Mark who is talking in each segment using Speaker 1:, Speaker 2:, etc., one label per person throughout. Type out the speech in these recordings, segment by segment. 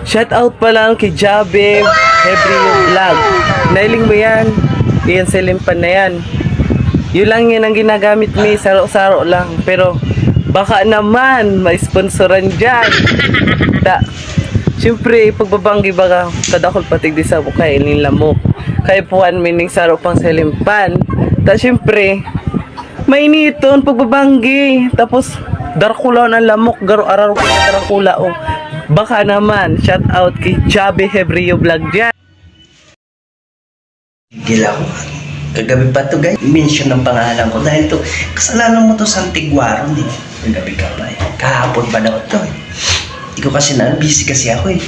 Speaker 1: Shout out pa lang kay Jabe, Hebrew Vlog. Nailing mo yan. Iyan silimpan na yan. Yun lang yan ang ginagamit mi, saro-saro lang. Pero baka naman may sponsoran dyan. Siyempre, pagbabanggi baga, kadakol patig di sa bukay, nilamok. Kaya puwan mining saro pang silimpan. Siyempre, mainiton pagbabanggi. Tapos, darakula ng lamok, garo-araro ko sa darakula. Oh. Baka naman, shout out kay Jabe Hebrew Vlog dyan.
Speaker 2: Gila ko. Kagabi pa to guys, mention ng pangalan ko dahil to, kasalanan mo to sa Antiguaron eh. Kagabi ka pa eh. Kahapon pa daw to eh. Hindi ko kasi busy kasi ako eh.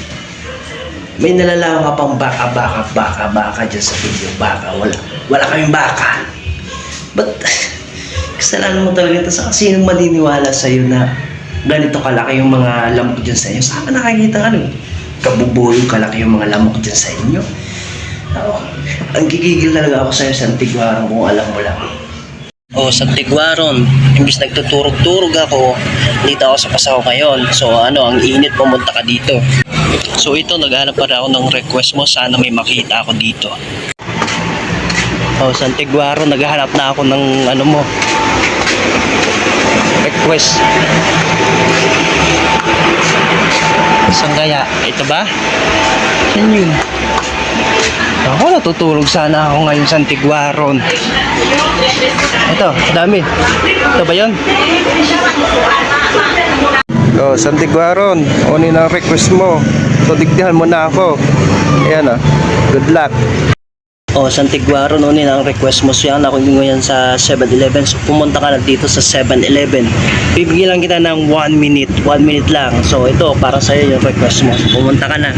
Speaker 2: May nalalaman ka pang baka dyan sa video. Baka, wala kaming baka. But, kasalanan mo talaga ito sa sinong maniniwala sa'yo na ganito kalaki yung mga lamok dyan sa inyo. Saan ka nakakita kabubuyong kalaki yung mga lamok dyan sa inyo? Ang gigigil talaga ako sa'yo sa Antiguaron kung alam mo lang. Sa Antiguaron, imbis nagtuturog-turog ako, dito ako sa Pasao ngayon. So ang init, pumunta ka dito. So ito, naghanap pa rin ako ng request mo. Sana may makita ako dito. Sa Antiguaron, naghahanap na ako ng mo request. Saan kaya? Ito ba? Saan yun? Ako, natutulog sana ako ngayon sa Antiguaron. Ito, dami. Ito ba yun? Sa Antiguaron, unin ang request mo. So, digdihan mo na ako. Ayan good luck. Sa Antiguaron, unin ang request mo. So yan, ako ngayon sa 7-Eleven. So pumunta ka na dito sa 7-Eleven. Bibigyan lang kita ng 1 minute. 1 minute lang. So ito, para sa'yo yung request mo. Pumunta ka na.